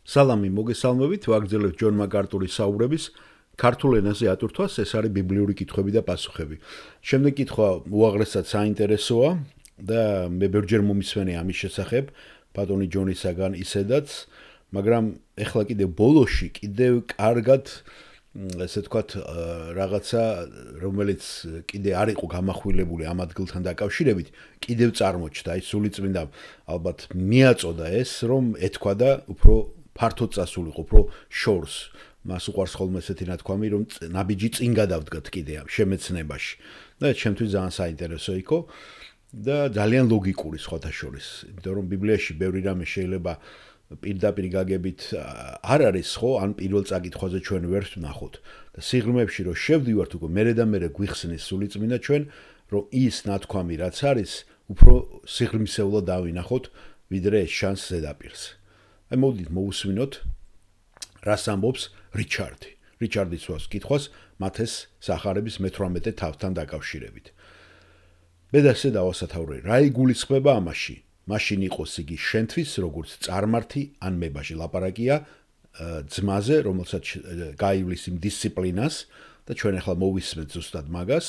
სალამი მოგესალმებით, ვაგრძელებთ ჯონ მაკარტურის საუბრების ქართულ ენაზე ატვირთვას, ეს არის ბიბლიური კითხვები და პასუხები. შემდეგ კითხვა უაღრესად საინტერესოა და მე ბევრჯერ მომისმენე ამის შესახებ, ბატონი ჯონისაგან ისედაც, მაგრამ ეხლა კიდევ ბოლოში კიდევ კარგად ესე ვთქვათ, რაღაცა, რომელიც კიდე არ იყო გამახვილებული ამ ადგილთან დაკავშირებით, კიდევ წარმოჩნდა, აი სულიწმინდა ალბათ მიაწოდა ეს, რომ ეთქვა და უფრო ფართოდ წასულიყო, უფრო შორს. მას უყვარს ხოლმე ესეთი ნათქვამი, რომ ნაბიჯი წინ გადავდგათ კიდე შემეცნებაში. და ჩემთვის ძალიან საინტერესო იყო და ძალიან ლოგიკური სხვათა შორის, იმიტომ რომ ბიბლიაში ბევრი რამე შეიძლება პირდაპირ გაგებით არ არის ხო, ან პირველ წაკითხვაზე ჩვენ ვერ ვნახოთ. და სიღრმეებში რომ შევდივართ უკვე მერე და მერე გვიხსნის სულიწმინდა ჩვენ, რომ ის ნათქვამი რაც არის, უფრო სიღრმისეულად დავინახოთ, ვიდრე ეს შანს ზედაპირს. აი მოდით მოусვინოთ, რას ამბობს რიჩარდი. რიჩარდი სვავს კითხვას მათეს სახარების მე-18 თავთან დაკავშირებით. მე და ესე დავასათავრე, რა იგულისხმება ამაში? მაშინ იყოს იგი შენთვის, როგორც წარმართი ან მებაში. ლაპარაკია ძმაზე, რომელსაც გაივლის იმ დისციპლინას და ჩვენ ახლა მოვისმენთ ზუსტად მაგას,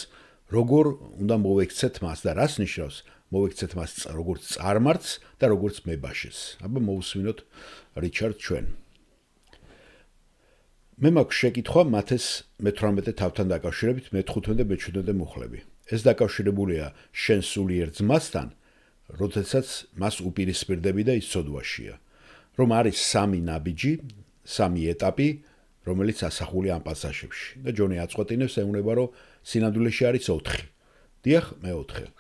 როგორ უნდა მოვექცეთ მას და რას ნიშნავს მოვექცეთ მას როგორც წარმართს და როგორც მებაშეს. აბა მოусვინოთ რიჩარდ ჩვენ. მე მაქვს შეკითხვა მათეს მე-18 თავთან დაკავშირებით მე-15 და მე-17 მუხლები. ეს დაკავშირებულია შენ სულიერ ძმასთან, როდესაც მას უპირისპირდები და ის ცოდვაშია. რომ არის სამი ნაბიჯი, სამი ეტაპი, რომელიც ასახულია ამ პასაჟებში. და ჯონი აწყვეტინებს, ეუბნება, რომ სინამდვილეში არის 4. დიახ, მე-4.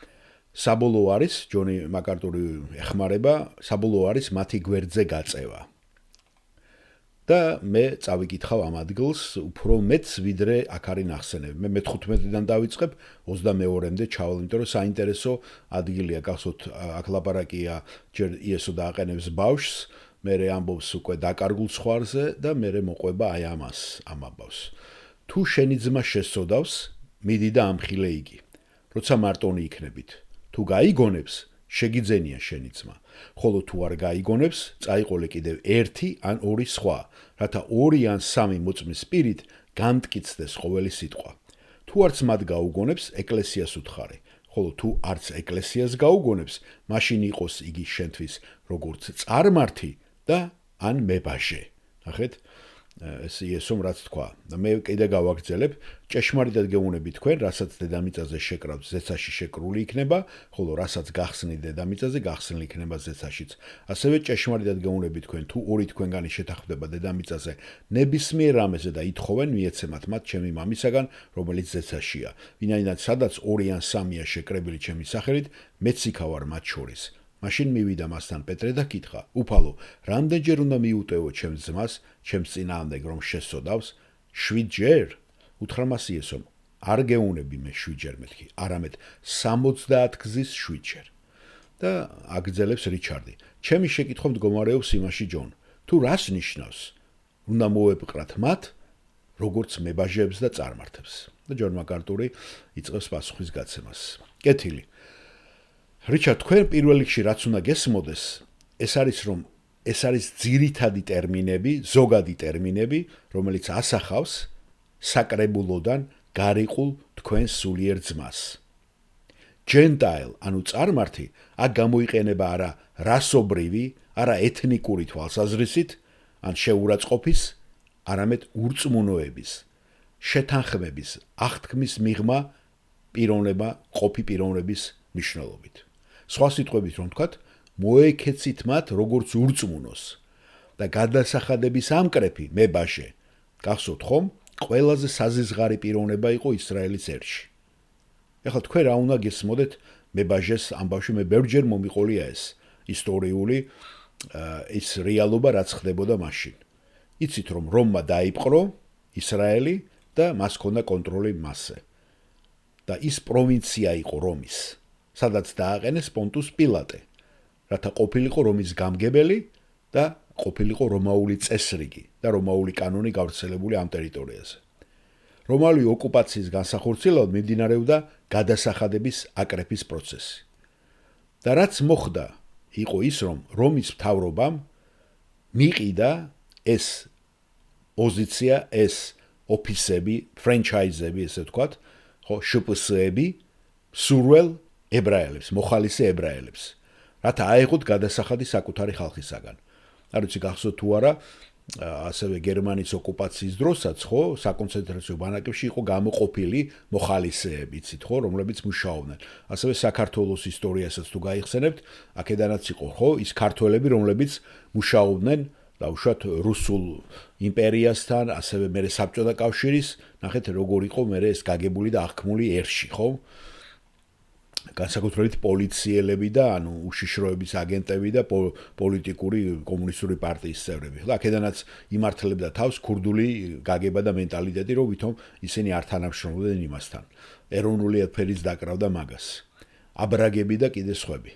საბოლოო არის, ჯონი მაკარტური ეხმარება, საბოლოო არის მათი გვერდზე გაწევა. და მე წავიკითხავ ამ ადგილს უფრო მეც ვიდრე აქ არის ნახსენები. მე მე-15-დან დავიწყებ 22-მდე ჩავალ, იმიტომ რომ საინტერესო ადგილია, გახსოვთ, აქ ლაპარაკია ჯერ იესო დააყენებს ბავშვს, მერე ამბობს უკვე დაკარგულ სხვარზე და მერე მოყვება აი ამას, ამ ამბავს. თუ შენი ძმა შესწოდავს, მიდი და ამხილე იგი. როცა მარტონი იქნებით, თუ გაიგონებს, შეგიძენია შენი ძმა. ხოლო თუ არ გაიგონებს, წაიყოლე კიდევ 1 ან 2 სხვა, რათა 2 ან 3 მოწმის პირით განმტკიცდეს ყოველი სიტყვა. თუ არც მათ გაუგონებს, ეკლესიას უთხარი. ხოლო თუ არც ეკლესიას გაუგონებს, მაშინ იყოს იგი შენთვის როგორც წარმართი და ან მებაჟე. ნახეთ, ეს იესომ რაც თქვა. და მე კიდე გავაგრძელებ, ჭეშმარიტად გეუბნები თქვენ, რასაც დედამიწაზე შეკრავთ, ზეცაში შეკრული იქნება, ხოლო რასაც გახსნით დედამიწაზე, გახსნილი იქნება ზეცაშიც. ასევე ჭეშმარიტად გეუბნები თქვენ, თუ ორი თქვენგანი შეთანხმდება დედამიწაზე ნებისმიერ რამეზე და ითხოვენ, მიეცემათ მათ ჩემი მამისაგან, რომელიც ზეცაშია. ვინაიდან სადაც 2 ან 3-ია შეკრებილი ჩემი სახელით, მეც იქა ვარ მათ შორის. მაშინ მივიდა მასთან პეტრე და კითხა, უფალო, რამდენჯერ უნდა მიუტევო ჩემს ძმას, ჩემს წინააღმდეგ რომ შესწოდავს? 7 ჯერ? უთხრა მას იესომ, არ გეუნები მე 7 ჯერ მეთქი, არამედ 70 გზის 7 ჯერ. და აგრძელებს რიჩარდი. ჩემი შეკითხვა მდგომარეობს იმაში, ჯონ, თუ რას ნიშნავს? უნდა მოვეპყრათ მათ, როგორც მებაჟეებს და წარმართებს. და ჯონ მაკარტური იწყებს პასუხის გაცემას. კეთილი. რიჩარდ, თქვენ პირველ რიგში რაც უნდა გესმოდეს, ეს არის ძირითადი ტერმინები, ზოგადი ტერმინები, რომელიც ასახავს საკრებულოდან გარიყულ თქვენ სულიერ ძმას. Gentile, ანუ წარმართი, აქ გამოიყენება არა რასობრივი, არა ეთნიკური თვალსაზრისით, ან შეურაცხყოფის, არამედ ურწმუნოების, შეთანხმების, აღთქმის მიღმა პიროვნება, ყოფი პიროვნების მნიშვნელობით. სხვა სიტყვებით რომ ვთქვათ, მოეკეცით მათ როგორც ურწმუნოს და გადასახადების ამკრეფი მებაჟე. გახსოვთ ხომ, ყველაზე საზიზღარი პიროვნება იყო ისრაელის ერში. ეხლა თქვენ რა უნდა გესმოდეთ მებაჟეს ამბავში, მე ბევრჯერ მომიყოლია ეს ისტორიული ის რეალობა რაც ხდებოდა მაშინ. იცით რომ რომმა დაიპყრო ისრაელი და მას ჰქონდა კონტროლი მასზე. და ის პროვინცია იყო რომის. სადაც დააყენეს პონტუს პილატე, რათა ყოფილიყო რომის გამგებელი და ყოფილიყო რომაული წესრიგი და რომაული კანონი გავრცელებული ამ ტერიტორიაზე. რომაული ოკუპაციის განსახორციელებლად მიმდინარეობდა გადასახადების აკრეფის პროცესი. და რაც მოხდა, იყო ის, რომ რომის მთავრობამ მიყიდა ეს პოზიცია, ეს ოფისები, ფრენჩაიზები, ესე ვთქვათ, ხო, შპს-ები სურველ ებრაელებს, მოხალისე ებრაელებს, რათა აეღოთ გადასახადი საკუთარი ხალხისაგან. არ ვიცი გახსოვთ თუ არა, ასევე გერმანიის ოკუპაციის დროსაც, ხო, საკონცენტრაციო ბანაკებში იყო გამოყოფილი მოხალისეები, იცით, ხო, რომლებიც მუშაობდნენ. ასევე საქართველოს ისტორიასაც თუ გაიხსენებთ, აქედანაც იყო, ხო, ის ქართველები, რომლებიც მუშაობდნენ დაუშვათ რუსულ იმპერიასთან, ასევე მერე საბჭოთა კავშირის, ნახეთ როგორ იყო მერე ეს გაგებული და აღქმული ერში, ხო? განსაკუთრებით პოლიციელები და ანუ უშიშროების აგენტები და პოლიტიკური კომუნისტური პარტიის წევრები. ხო, აქედანაც იმართლებდა თავს ქურდული გაგება და მენტალიტეტი, რომ ვითომ ისინი არ თანამშრომლობდნენ იმასთან. ეროვნული აფერის დაკრავდა მაგას. აბრაგები და კიდე სხვები.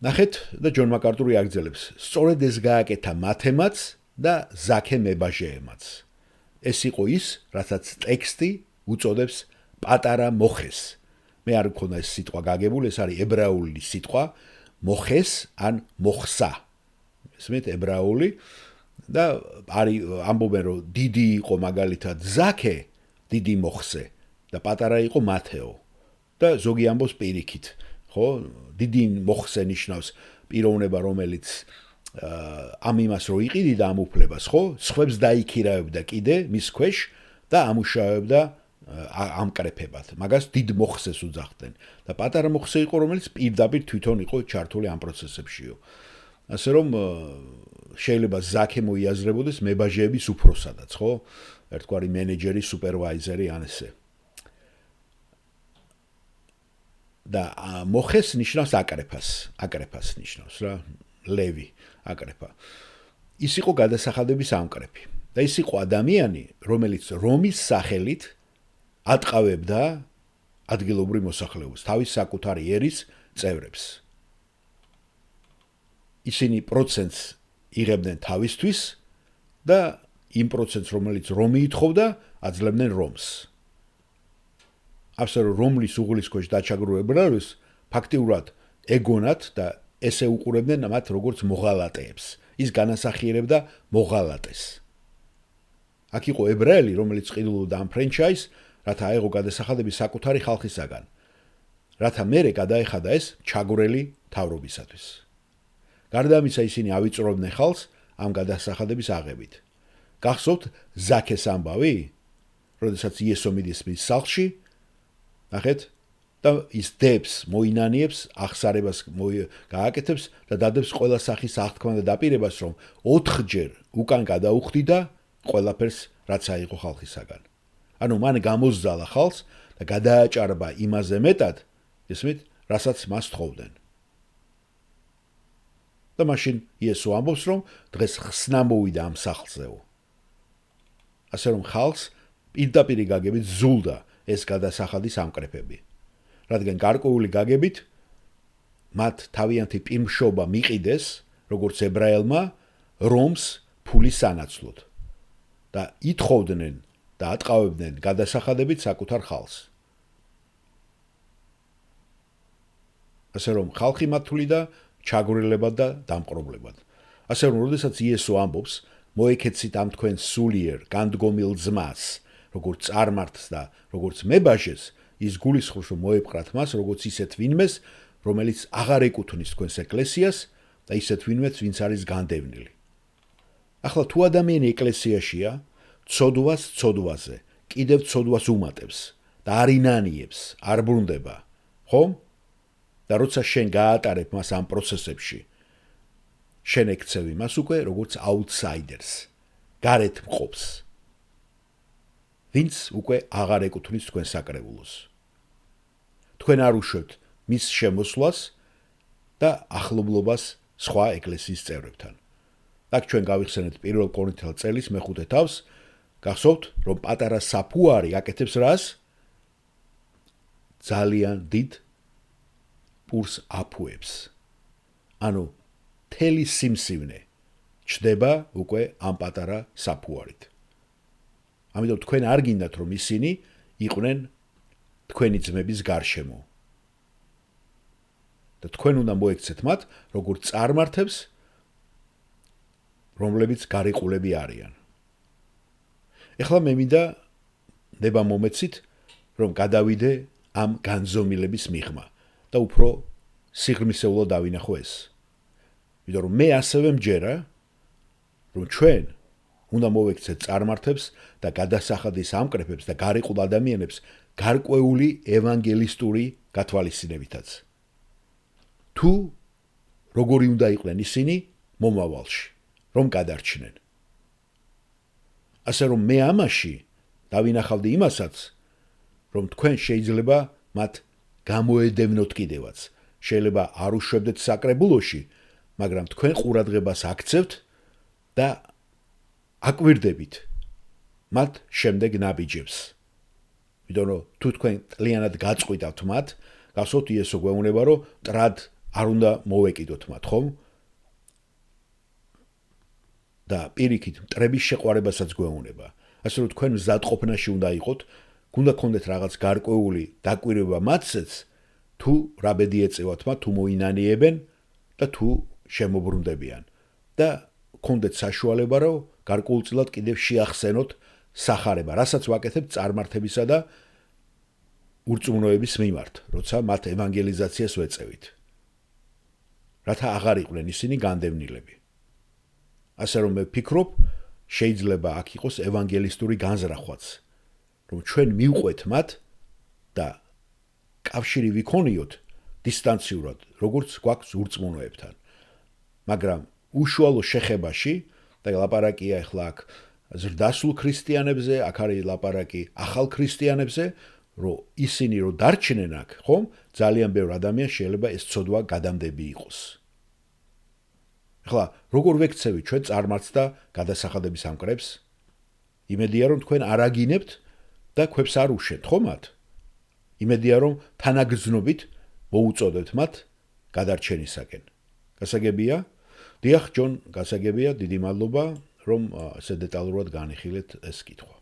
ნახეთ და ჯონ მაკარტური აგრძელებს. სწორედ ეს გააკეთა მათემაც და ზაქე მებაჟეემაც. ეს იყო ის, რასაც ტექსტი უწოდებს პატარა მოხეს. მე არ მქონდა ეს სიტყვა გაგებული, ეს არის ებრაული სიტყვა, მოხეს ან მოხსა. ესმით ებრაული და არის ამბობენ რომ დიდი იყო მაგალითად ზაქე, დიდი მოხსე და პატარა იყო მათეო. და ზოგი ამბობს პირიქით, ხო? დიდი მოხსე ნიშნავს პიროვნება, რომელიც ამ იმას რო იყიდიდა ამ უფლებას, ხო? სხვებს დაიქირავებდა კიდე მის ქვეშ და ამუშავებდა ამკრეფებად. მაგას დიდ მოხსეს უძახდნენ და პატარა მოხსე იყო, რომელიც პირდაპირ თვითონ იყო ჩართული ამ პროცესებშიო. ასე რომ შეიძლება ზაქე მოიაზრებოდეს მებაჟეების უფროსადაც, ხო? ერთგვარი მენეჯერი, სუპერვაიზერი ან ესე. და მოხეს ნიშნავს აკრეფას ნიშნავს რა, ლევი, აკრეფა. ის იყო გადასახადების ამკრეფი და ის იყო ადამიანი, რომელიც რომის სახელით ატყავებდა ადგილობრივ მოსახლეობას, თავის საკუთარი ერის წევრებს. ისინი პროცენტს იღებდნენ თავისთვის და იმ პროცენტს, რომელიც რომი ითხოვდა, აძლევდნენ რომს. ასე რომ რომლის უღლის ქვეშ დაჩაგრულ ებრაელებს ფაქტიურად ეგონათ და ესე უყურებდნენ მათ როგორც მოღალატეებს. ის განასახიერებდა მოღალატეს. აქ იყო ებრაელი, რომელიც ყიდულობდა ამ ფრენჩაიზს, რათა აეღო გადასახადები საკუთარი ხალხისაგან, რათა მერე გადაეხადა ეს ჩაგვრელი თავრობისათვის. გარდა ამისა, ისინი ავიწროვდნენ ხალხს ამ გადასახადების აღებით. გახსოვთ ზაქეს ამბავი, როდესაც იესო მიდის მის სახლში, ნახეთ, და ის დებს, მოინანიებს, აღსარებას გააკეთებს და დადებს ყველა სახის აღთქმა და დაპირებას, რომ 4-ჯერ უკან გადაუხდიდა ყველაფერს, რაც აიღო ხალხისაგან. ანუ მან გამოსძალა ხალხს და გადააჭარბა იმაზე მეტად, ესმით, რასაც მას თხოვდნენ. და მაშინ იესო ამბობს, რომ დღეს ხსნა მოვიდა ამ სახლზეო. ასე რომ ხალხს პირდაპირ გაგებით ზულდა ეს გადასახადის ამკრეფები. რადგან გარკვეული გაგებით მათ თავიანთი პირმშობა მიყიდეს, როგორც ებრაელმა, რომს ფულის სანაცვლოდ და ითხოვდნენ და ატყავებდნენ გადასახადებით საკუთარ ხალხს. ასე რომ ხალხი მათვლიდა ჩაგვრილებად და დამყრობლებად. ასე რომ როდესაც იესო ამბობს, მოეკეცით ამ თქვენ სულიერ განდგომილ ძმას, როგორც წარმართს და როგორც მებაჟეს, ის გულისხმობს, რომ მოეპყრათ მას, როგორც ისეთ ვინმეს, რომელიც აღარ ეკუთვნის თქვენს ეკლესიას და ისეთ ვინმეც, ვინც არის განდევნილი. ახლა თუ ადამიანი ეკლესიაშია, ცოდვას ცოდვაზე, კიდევ ცოდვას უმატებს და არ ინანიებს, არ ბრუნდება, ხომ? და როცა შენ გაატარებ მას ამ პროცესებში, შენ ექცევი მას უკვე როგორც აუტსაიდერს, გარეთ მყოფს, ვინც უკვე აღარ ეკუთვნის თქვენ საკრებულოს. თქვენ არ უშვებთ მის შემოსვლას და ახლობლობას სხვა ეკლესიის წევრებთან. აქ ჩვენ გავიხსენეთ 1 კორინთელ წელის მე-5 თავს, გახსოვთ, რომ პატარა საფუარი აკეთებს რას? ძალიან დიდ პურს აფუებს. ანუ მთელი სიმსივნე ჩდება უკვე ამ პატარა საფუარით. ამიტომ თქვენ არ გინდათ, რომ ისინი იყვნენ თქვენი ძმების გარშემო. და თქვენ უნდა მოექცეთ მათ, როგორც წარმართებს, რომლებიც გარიყულები არიან. ეხლა მე მინდა ნება მომეცით, რომ გადავიდე ამ განზომილების მიღმა და უფრო სიღრმისეულად დავინახო ეს. იმიტომ რომ მე ასევე მჯერა, რომ ჩვენ უნდა მოვექცეთ წარმართებს და გადასახადის ამკრეფებს და გარიყულ ადამიანებს გარკვეული ევანგელისტური გათვალისწინებითაც. თუ როგორი უნდა იყვნენ ისინი მომავალში, რომ გადარჩნენ. ასე რომ მე ამაში დავინახავდი იმასაც, რომ თქვენ შეიძლება მათ გამოედევნოთ კიდევაც. შეიძლება არ უშვებდეთ საკრებულოში, მაგრამ თქვენ ყურადღებას აქცევთ და აკვირდებით მათ შემდეგ ნაბიჯებს. იმიტომ რომ თუ თქვენ ტლიანად გაწყვიტავთ მათ, გახსოვთ იესო გვეუბნება, რომ ტრად არ უნდა მოვეკიდოთ მათ, ხომ? და პირიქით მტრების შეყვარებასაც გვეუბნება. ასე რომ თქვენ მზადყოფნაში უნდა იყოთ, გუნდა გქონდეთ რაღაც გარკვეული დაკვირვება მათზეც, თუ რა ბედი ეწევათ მათ, თუ მოინანიებენ და თუ შემოbrunდებიან. და გქონდეთ საშუალება, რომ გარკვეულწილად კიდევ შეახსენოთ სახარება, რასაც ვაკეთებ წარმართებისა და ურწმუნოების მიმართ, როცა მათ ევანგელიზაციას ვეწევით. რათა აღარ იყვნენ ისინი განდევნილები. ასე რომ მე ვფიქრობ, შეიძლება აქ იყოს ევანგელისტური განზრახვაც, რომ ჩვენ მივყვეთ მათ და კავშირი ვიქონიოთ დისტანციურად, როგორც გვაქვს ურწმუნოებთან. მაგრამ უშუალო შეხებაში და ლაპარაკია ახლა აქ ზრდასრულ ქრისტიანებზე, აქ არის ლაპარაკი ახალ ქრისტიანებზე, რომ ისინი რომ დარჩნენ აქ, ხომ? ძალიან ბევრ ადამიანს შეიძლება ეს ცოდვა გადამდები იყოს. ახლა როგორ ვექცევით ჩვენ წარმართს და გადასახადების ამკრებს? იმედია რომ თქვენ არ აგინებთ და ქვებს არ უშვებთ, ხო მათ? იმედია რომ თანაგრძნობით მოუწოდებთ მათ გადარჩენისაკენ. გასაგებია? დიახ, ჯონ, გასაგებია, დიდი მადლობა, რომ ასე დეტალურად განიხილეთ ეს კითხვა.